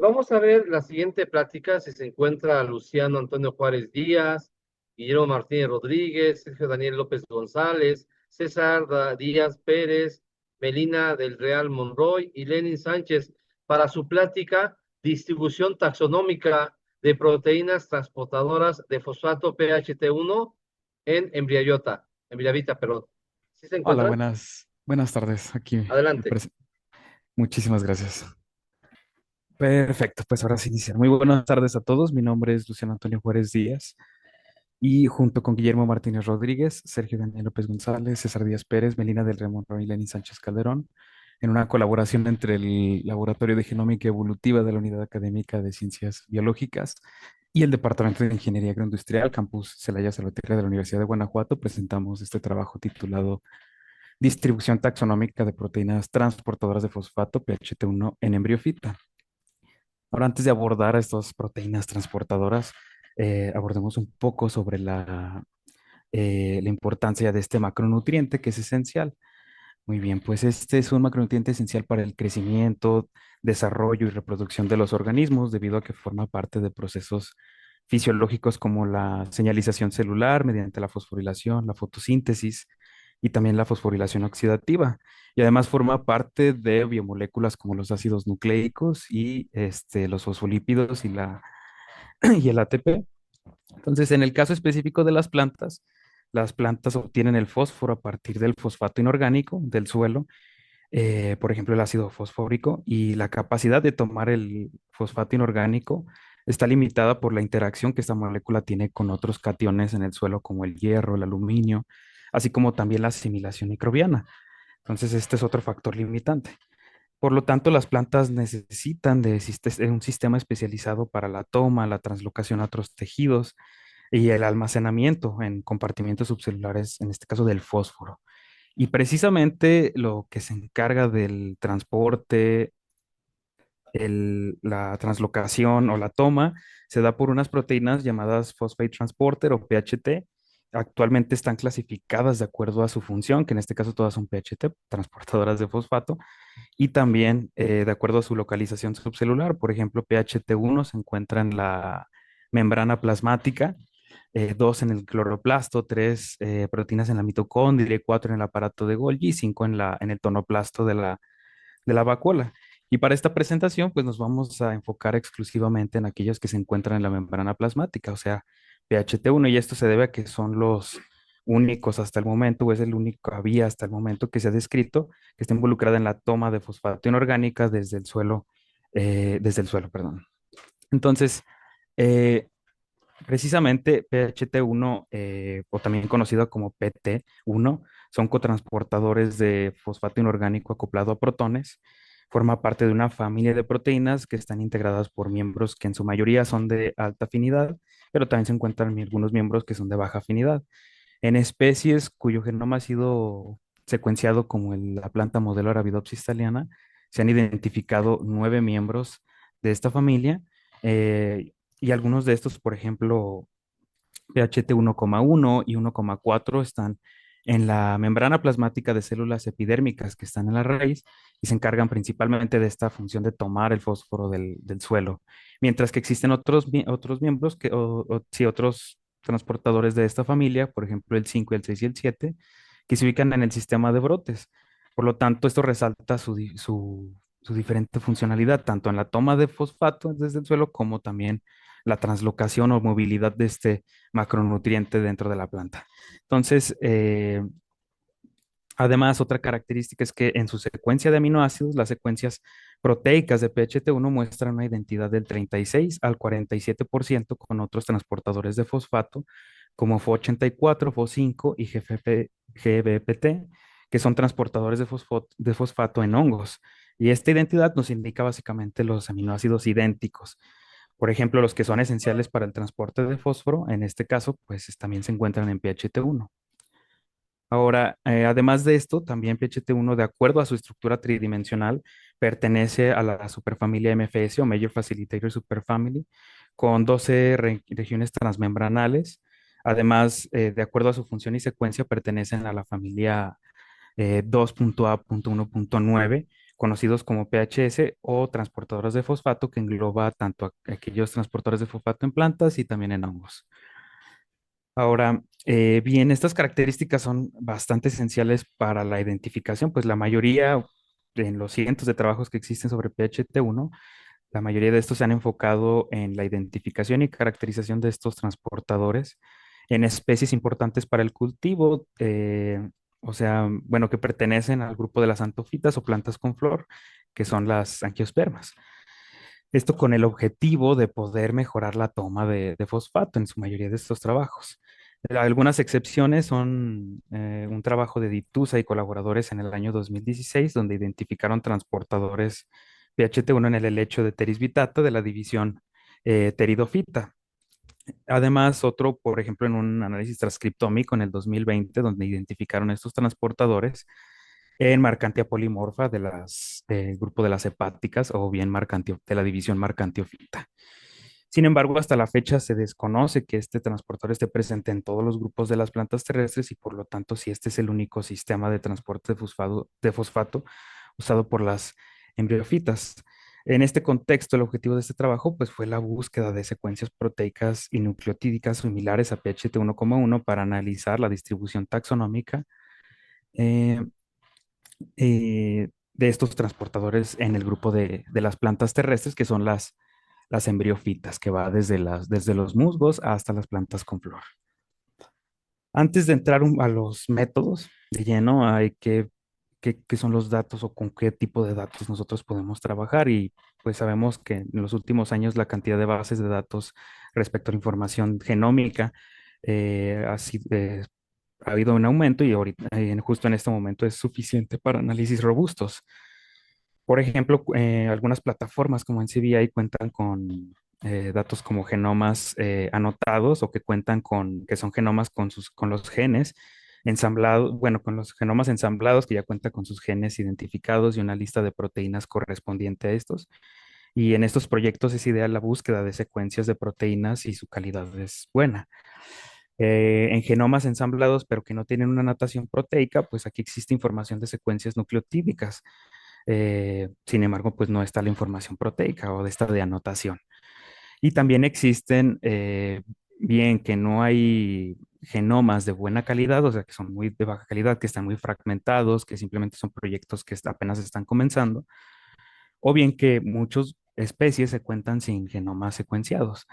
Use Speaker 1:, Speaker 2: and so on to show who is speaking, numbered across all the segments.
Speaker 1: Vamos a ver la siguiente plática, si se encuentra Luciano Antonio Juárez Díaz, Guillermo Martínez Rodríguez, Sergio Daniel López González, Díaz Pérez, Melina del Real Monroy y Lenin Sánchez para su plática Distribución taxonómica de proteínas transportadoras de fosfato PHT1 en Embriavita, perdón. ¿Sí se
Speaker 2: Hola,
Speaker 1: encuentran?
Speaker 2: buenas tardes. Aquí,
Speaker 1: Adelante.
Speaker 2: muchísimas gracias. Perfecto, pues ahora sí iniciar. Muy buenas tardes a todos. Mi nombre es Luciano Antonio Juárez Díaz y junto con Guillermo Martínez Rodríguez, Sergio Daniel López González, César Díaz Pérez, Melina del Remo y Lenín Sánchez Calderón, en una colaboración entre el Laboratorio de Genómica Evolutiva de la Unidad Académica de Ciencias Biológicas y el Departamento de Ingeniería Agroindustrial, Campus Celaya Salvatierra de la Universidad de Guanajuato, presentamos este trabajo titulado Distribución taxonómica de proteínas transportadoras de fosfato PHT1 en embriofita. Ahora, antes de abordar a estas proteínas transportadoras, abordemos un poco sobre la importancia de este macronutriente que es esencial. Muy bien, pues este es un macronutriente esencial para el crecimiento, desarrollo y reproducción de los organismos debido a que forma parte de procesos fisiológicos como la señalización celular mediante la fosforilación, la fotosíntesis y también la fosforilación oxidativa. Y además forma parte de biomoléculas como los ácidos nucleicos y los fosfolípidos y el ATP. Entonces, en el caso específico de las plantas obtienen el fósforo a partir del fosfato inorgánico del suelo, por ejemplo, el ácido fosfórico, y la capacidad de tomar el fosfato inorgánico está limitada por la interacción que esta molécula tiene con otros cationes en el suelo, como el hierro, el aluminio, así como también la asimilación microbiana. Entonces, este es otro factor limitante. Por lo tanto, las plantas necesitan de un sistema especializado para la toma, la translocación a otros tejidos y el almacenamiento en compartimientos subcelulares, en este caso del fósforo. Y precisamente lo que se encarga del transporte, la translocación o la toma se da por unas proteínas llamadas Phosphate Transporter o PHT. Actualmente están clasificadas de acuerdo a su función, que en este caso todas son PHT, transportadoras de fosfato, y también de acuerdo a su localización subcelular. Por ejemplo, PHT1 se encuentra en la membrana plasmática, 2 en el cloroplasto, 3 proteínas en la mitocondria, 4 en el aparato de Golgi y 5 en el tonoplasto de la vacuola. Y para esta presentación, pues nos vamos a enfocar exclusivamente en aquellos que se encuentran en la membrana plasmática, o sea, PHT1, y esto se debe a que son los únicos hasta el momento, o es el único vía hasta el momento que se ha descrito que está involucrada en la toma de fosfato inorgánica desde el suelo, perdón. Entonces, eh, precisamente PHT1, o también conocido como PT1, son cotransportadores de fosfato inorgánico acoplado a protones. Forma parte de una familia de proteínas que están integradas por miembros que en su mayoría son de alta afinidad, pero también se encuentran algunos miembros que son de baja afinidad. En especies cuyo genoma ha sido secuenciado como la planta modelo Arabidopsis thaliana, se han identificado 9 miembros de esta familia, y algunos de estos, por ejemplo, PHT 1,1 y 1,4 están en la membrana plasmática de células epidérmicas que están en la raíz y se encargan principalmente de esta función de tomar el fósforo del suelo, mientras que existen otros miembros sí, otros transportadores de esta familia, por ejemplo el 5, el 6 y el 7, que se ubican en el sistema de brotes. Por lo tanto, esto resalta su diferente funcionalidad, tanto en la toma de fosfato desde el suelo como también la translocación o movilidad de este macronutriente dentro de la planta. Entonces, además, otra característica es que en su secuencia de aminoácidos, las secuencias proteicas de PHT1 muestran una identidad del 36 al 47% con otros transportadores de fosfato, como FO84, FO5 y GBPT, que son transportadores de fosfato en hongos. Y esta identidad nos indica básicamente los aminoácidos idénticos. Por ejemplo, los que son esenciales para el transporte de fósforo, en este caso, pues también se encuentran en PHT1. Ahora, además de esto, también PHT1, de acuerdo a su estructura tridimensional, pertenece a la superfamilia MFS o Major Facilitator Superfamily, con 12 regiones transmembranales. Además, de acuerdo a su función y secuencia, pertenecen a la familia 2.A.1.9, conocidos como PHS o transportadores de fosfato, que engloba tanto aquellos transportadores de fosfato en plantas y también en hongos. Ahora, bien, estas características son bastante esenciales para la identificación, pues la mayoría, en los cientos de trabajos que existen sobre PHT1, la mayoría de estos se han enfocado en la identificación y caracterización de estos transportadores en especies importantes para el cultivo, o sea, bueno, que pertenecen al grupo de las antofitas o plantas con flor, que son las angiospermas. Esto con el objetivo de poder mejorar la toma de fosfato en su mayoría de estos trabajos. Algunas excepciones son un trabajo de Ditusa y colaboradores en el año 2016, donde identificaron transportadores PHT1 en el helecho de Teris vitata de la división Pteridophyta. Además, otro, por ejemplo, en un análisis transcriptómico en el 2020, donde identificaron estos transportadores en Marcantia polimorfa de del grupo de las hepáticas o bien de la división Marcantiophyta. Sin embargo, hasta la fecha se desconoce que este transportador esté presente en todos los grupos de las plantas terrestres y por lo tanto si este es el único sistema de transporte de fosfato usado por las embriofitas. En este contexto, el objetivo de este trabajo pues, fue la búsqueda de secuencias proteicas y nucleotídicas similares a PHT1,1 para analizar la distribución taxonómica eh, de estos transportadores en el grupo de las plantas terrestres, que son las embriofitas, que va desde los musgos hasta las plantas con flor. Antes de entrar a los métodos de lleno, hay qué son los datos o con qué tipo de datos nosotros podemos trabajar. Y pues sabemos que en los últimos años la cantidad de bases de datos respecto a la información genómica ha habido un aumento y ahorita, justo en este momento es suficiente para análisis robustos. Por ejemplo, algunas plataformas como NCBI cuentan con datos como genomas anotados o que cuentan que son genomas con los genes ensamblados, bueno, con los genomas ensamblados que ya cuentan con sus genes identificados y una lista de proteínas correspondiente a estos. Y en estos proyectos es ideal la búsqueda de secuencias de proteínas y su calidad es buena. En genomas ensamblados, pero que no tienen una anotación proteica, pues aquí existe información de secuencias nucleotídicas. Sin embargo, pues no está la información proteica o de esta de anotación. Y también existen, bien que no hay genomas de buena calidad, o sea, que son muy de baja calidad, que están muy fragmentados, que simplemente son proyectos que apenas están comenzando, o bien que muchas especies se cuentan sin genomas secuenciados,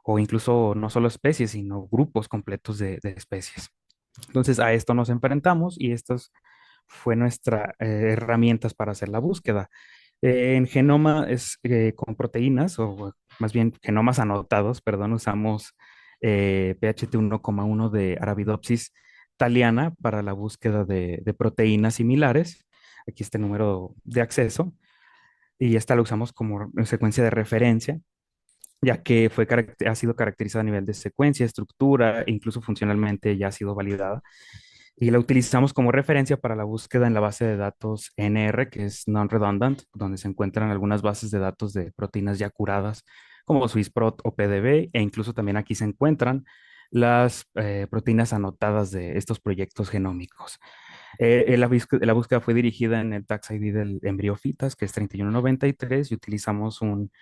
Speaker 2: o incluso no solo especies, sino grupos completos de especies. Entonces, a esto nos enfrentamos y estas fue nuestra herramientas para hacer la búsqueda. En genoma es con proteínas, o más bien genomas anotados, perdón, usamos PHT1,1 de Arabidopsis thaliana para la búsqueda de proteínas similares. Aquí está el número de acceso y esta la usamos como secuencia de referencia, ya que ha sido caracterizada a nivel de secuencia, estructura, e incluso funcionalmente ya ha sido validada. Y la utilizamos como referencia para la búsqueda en la base de datos NR, que es non-redundant, donde se encuentran algunas bases de datos de proteínas ya curadas, como SwissProt o PDB, e incluso también aquí se encuentran las proteínas anotadas de estos proyectos genómicos. La búsqueda fue dirigida en el Tax ID del embriofitas, que es 3193, y utilizamos un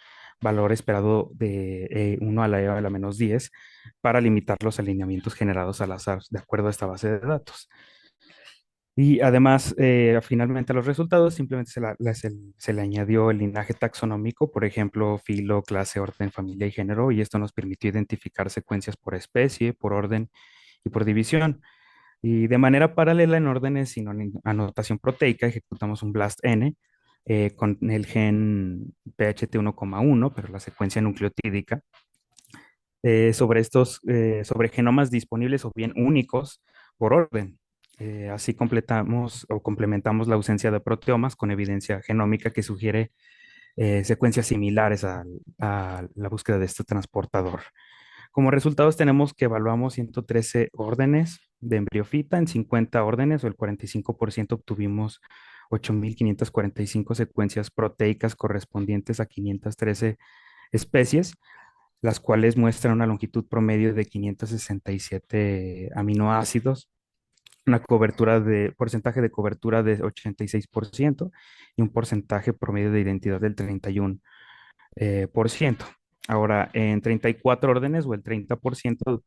Speaker 2: valor esperado de 1 a la e a la menos 10 para limitar los alineamientos generados al azar de acuerdo a esta base de datos. Y además, finalmente a los resultados simplemente se le añadió el linaje taxonómico, por ejemplo, filo, clase, orden, familia y género, y esto nos permitió identificar secuencias por especie, por orden y por división. Y de manera paralela, en órdenes sin anotación proteica, ejecutamos un BLAST-N con el gen PHT1,1, pero la secuencia nucleotídica, sobre genomas disponibles o bien únicos por orden. Así completamos o complementamos la ausencia de proteomas con evidencia genómica que sugiere secuencias similares a la búsqueda de este transportador. Como resultados tenemos que evaluamos 113 órdenes de embriofita en 50 órdenes, o el 45% obtuvimos 8.545 secuencias proteicas correspondientes a 513 especies, las cuales muestran una longitud promedio de 567 aminoácidos una porcentaje de cobertura de 86% y un porcentaje promedio de identidad del 31%. Ahora, en 34 órdenes o el 30%,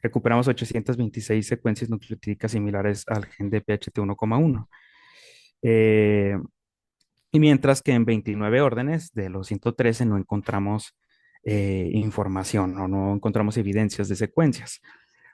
Speaker 2: recuperamos 826 secuencias nucleotídicas similares al gen de PHT1,1. Eh, y mientras que en 29 órdenes de los 113 no encontramos información o no encontramos evidencias de secuencias.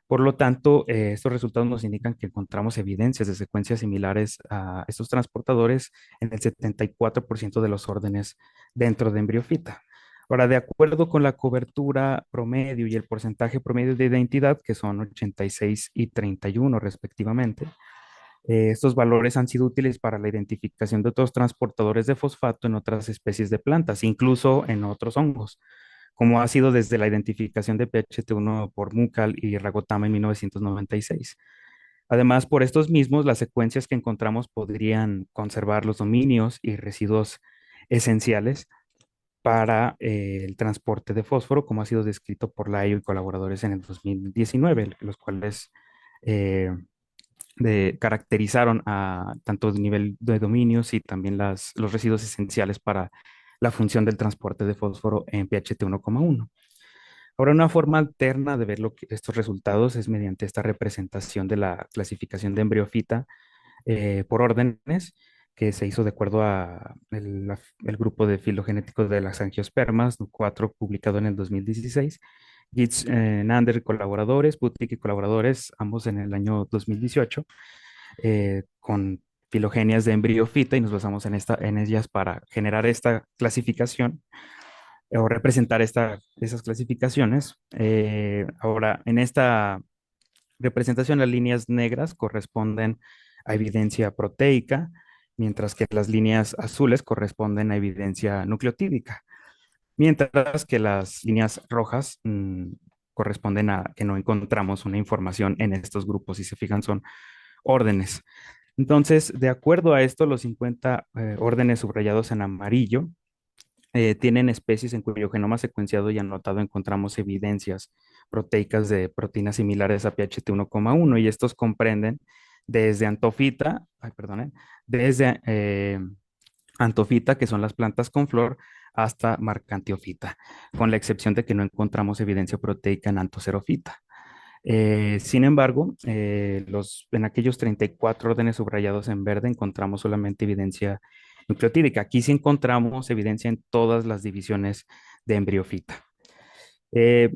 Speaker 2: Por lo tanto, estos resultados nos indican que encontramos evidencias de secuencias similares a estos transportadores en el 74% de los órdenes dentro de embriofita. Ahora, de acuerdo con la cobertura promedio y el porcentaje promedio de identidad, que son 86 y 31 respectivamente, estos valores han sido útiles para la identificación de otros transportadores de fosfato en otras especies de plantas, incluso en otros hongos, como ha sido desde la identificación de PHT1 por Mukal y Ragotama en 1996. Además, por estos mismos, las secuencias que encontramos podrían conservar los dominios y residuos esenciales para el transporte de fósforo, como ha sido descrito por Laio y colaboradores en el 2019, los cuales eh, caracterizaron a tanto el nivel de dominios y también los residuos esenciales para la función del transporte de fósforo en pH1,1. Ahora, una forma alterna de ver estos resultados es mediante esta representación de la clasificación de embriofita por órdenes que se hizo de acuerdo a el grupo de filogenéticos de las angiospermas, 4 publicado en el 2016. Gitz, Nander, colaboradores, Butik y colaboradores, ambos en el año 2018, con filogenias de embriofita y nos basamos en ellas para generar esta clasificación o representar esas clasificaciones. Ahora, en esta representación, las líneas negras corresponden a evidencia proteica, mientras que las líneas azules corresponden a evidencia nucleotídica, mientras que las líneas rojas corresponden a que no encontramos una información en estos grupos. Si se fijan, son órdenes. Entonces, de acuerdo a esto, los 50 órdenes subrayados en amarillo tienen especies en cuyo genoma secuenciado y anotado encontramos evidencias proteicas de proteínas similares a PHT1,1 y estos comprenden desde antofita, ay, perdón, desde antofita, que son las plantas con flor, hasta marcantiofita, con la excepción de que no encontramos evidencia proteica en antocerofita. Sin embargo, en aquellos 34 órdenes subrayados en verde encontramos solamente evidencia nucleotídica. Aquí sí encontramos evidencia en todas las divisiones de embriofita.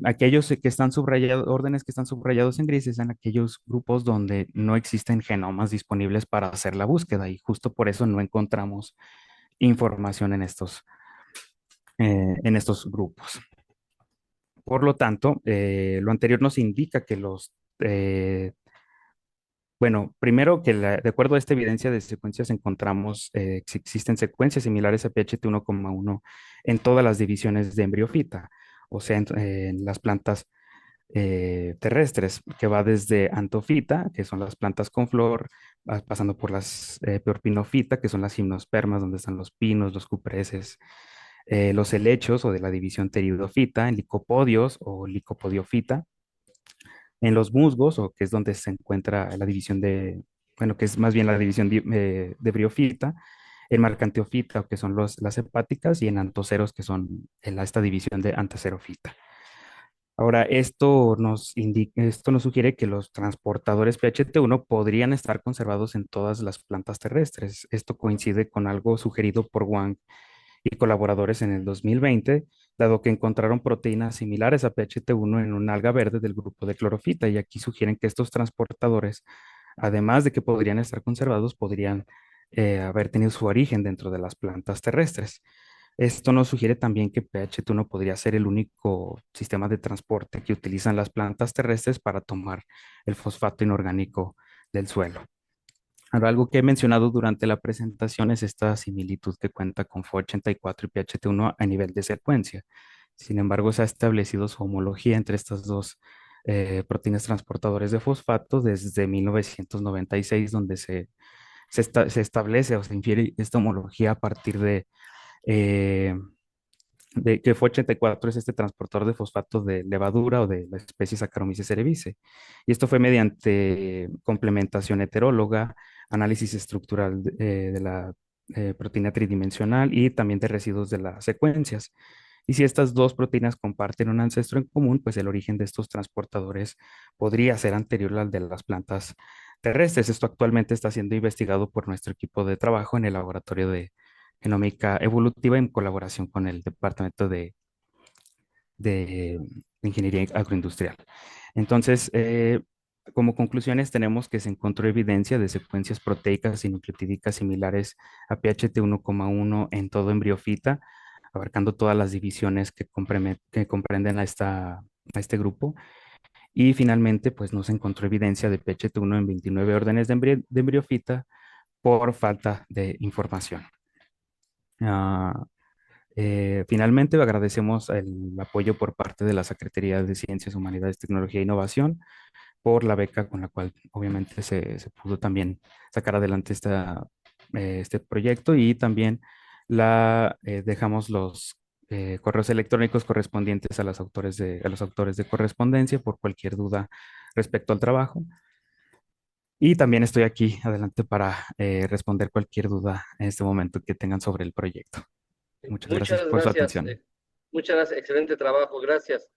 Speaker 2: Aquellos que están subrayados, órdenes que están subrayados en gris, son aquellos grupos donde no existen genomas disponibles para hacer la búsqueda y justo por eso no encontramos información en estos grupos. Por lo tanto, lo anterior nos indica que bueno, primero que de acuerdo a esta evidencia de secuencias encontramos que existen secuencias similares a PHT1,1 en todas las divisiones de embriofita, o sea, en las plantas terrestres, que va desde antofita, que son las plantas con flor, pasando por las peorpinofita, que son las gimnospermas, donde están los pinos, los cupreses, los helechos o de la división pteridofita, en licopodios o licopodiofita, en los musgos, o que es donde se encuentra la división bueno, que es más bien la división de briofita, en marcanteofita, que son las hepáticas, y en antoceros, que son esta división de antacerofita. Ahora, esto nos sugiere que los transportadores PHT1 podrían estar conservados en todas las plantas terrestres. Esto coincide con algo sugerido por Wang y colaboradores en el 2020, dado que encontraron proteínas similares a PHT1 en un alga verde del grupo de clorofita, y aquí sugieren que estos transportadores, además de que podrían estar conservados, podrían haber tenido su origen dentro de las plantas terrestres. Esto nos sugiere también que PHT1 podría ser el único sistema de transporte que utilizan las plantas terrestres para tomar el fosfato inorgánico del suelo. Ahora, algo que he mencionado durante la presentación es esta similitud que cuenta con FO84 y PHT1 a nivel de secuencia. Sin embargo, se ha establecido su homología entre estas dos proteínas transportadores de fosfato desde 1996, donde se establece o se infiere esta homología a partir de eh, que FO84 es este transportador de fosfato de levadura o de la especie Saccharomyces cerevisiae. Y esto fue mediante complementación heteróloga, análisis estructural de la proteína tridimensional y también de residuos de las secuencias. Y si estas dos proteínas comparten un ancestro en común, pues el origen de estos transportadores podría ser anterior al de las plantas terrestres. Esto actualmente está siendo investigado por nuestro equipo de trabajo en el laboratorio de genómica evolutiva en colaboración con el Departamento de Ingeniería Agroindustrial. Entonces, como conclusiones, tenemos que se encontró evidencia de secuencias proteicas y nucleotídicas similares a PHT 1,1 en todo embriofita, abarcando todas las divisiones que comprenden a este grupo. Y finalmente, pues no se encontró evidencia de PHT1 en 29 órdenes de embriofita por falta de información. Ah, Finalmente, agradecemos el apoyo por parte de la Secretaría de Ciencias, Humanidades, Tecnología e Innovación por la beca con la cual obviamente se pudo también sacar adelante este proyecto y también dejamos los correos electrónicos correspondientes a los autores de correspondencia por cualquier duda respecto al trabajo. Y también estoy aquí adelante para responder cualquier duda en este momento que tengan sobre el proyecto. Muchas gracias
Speaker 1: Muchas
Speaker 2: por su
Speaker 1: gracias,
Speaker 2: atención.
Speaker 1: muchas gracias, excelente trabajo, gracias.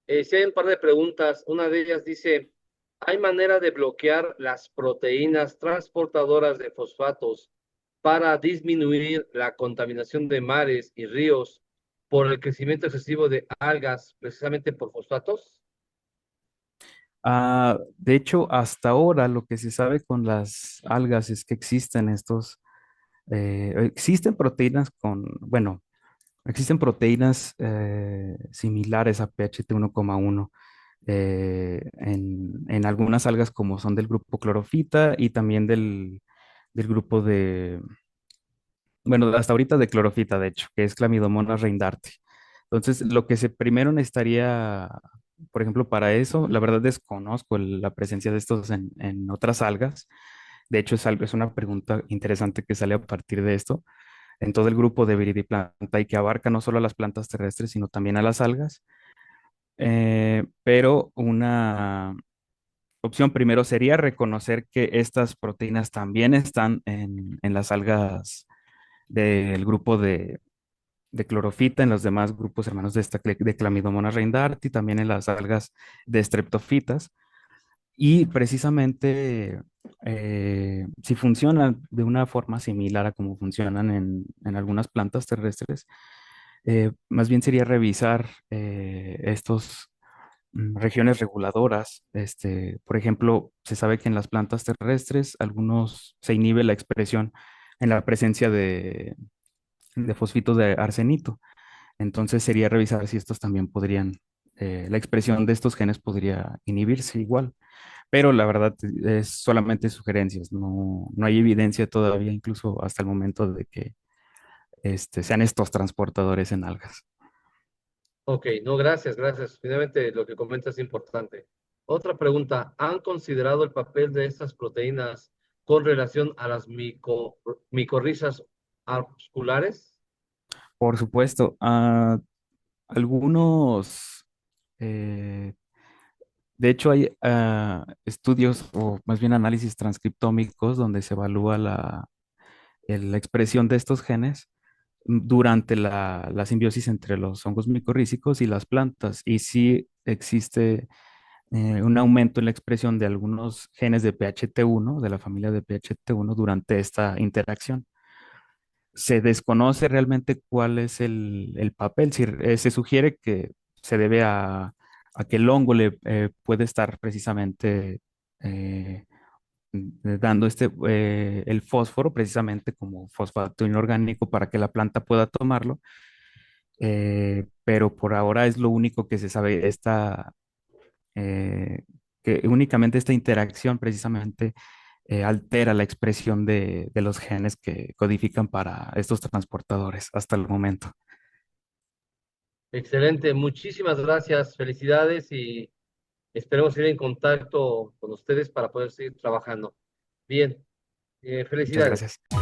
Speaker 1: Sí hay un par de preguntas, una de ellas dice, ¿hay manera de bloquear las proteínas transportadoras de fosfatos para disminuir la contaminación de mares y ríos por el crecimiento excesivo de algas, precisamente por fosfatos?
Speaker 2: De hecho, hasta ahora lo que se sabe con las algas es que existen proteínas bueno, existen proteínas similares a PHT 1,1 en algunas algas como son del grupo clorofita y también del grupo bueno, hasta ahorita de clorofita, de hecho, que es Chlamydomonas reindarte. Entonces, lo que se primero necesitaría, por ejemplo, para eso, la verdad desconozco la presencia de estos en otras algas. De hecho, es una pregunta interesante que sale a partir de esto. En todo el grupo de Viridiplanta y que abarca no solo a las plantas terrestres, sino también a las algas. Pero una opción primero sería reconocer que estas proteínas también están en las algas del grupo de clorofita, en los demás grupos hermanos de Chlamydomonas reindarte y también en las algas de streptofitas. Y precisamente, si funcionan de una forma similar a como funcionan en algunas plantas terrestres, más bien sería revisar estos regiones reguladoras. Por ejemplo, se sabe que en las plantas terrestres algunos se inhibe la expresión en la presencia de fosfitos de arsenito. Entonces sería revisar si estos también la expresión de estos genes podría inhibirse igual. Pero la verdad es solamente sugerencias, no hay evidencia todavía, incluso hasta el momento de que sean estos transportadores en algas.
Speaker 1: Ok, no, gracias, gracias. Finalmente lo que comentas es importante. Otra pregunta, ¿han considerado el papel de estas proteínas con relación a las micorrizas vasculares?
Speaker 2: Por supuesto, algunos, eh, de hecho hay estudios o más bien análisis transcriptómicos donde se evalúa la expresión de estos genes durante la simbiosis entre los hongos micorrízicos y las plantas. Y sí existe un aumento en la expresión de algunos genes de PHT1, de la familia de PHT1, durante esta interacción. Se desconoce realmente cuál es el papel. Se sugiere que se debe a que el hongo le puede estar precisamente dando el fósforo precisamente como fosfato inorgánico para que la planta pueda tomarlo, pero por ahora es lo único que se sabe, eh, que únicamente esta interacción precisamente altera la expresión de los genes que codifican para estos transportadores hasta el momento.
Speaker 1: Excelente, muchísimas gracias, felicidades y esperemos ir en contacto con ustedes para poder seguir trabajando. Bien,
Speaker 2: Muchas
Speaker 1: felicidades.
Speaker 2: gracias.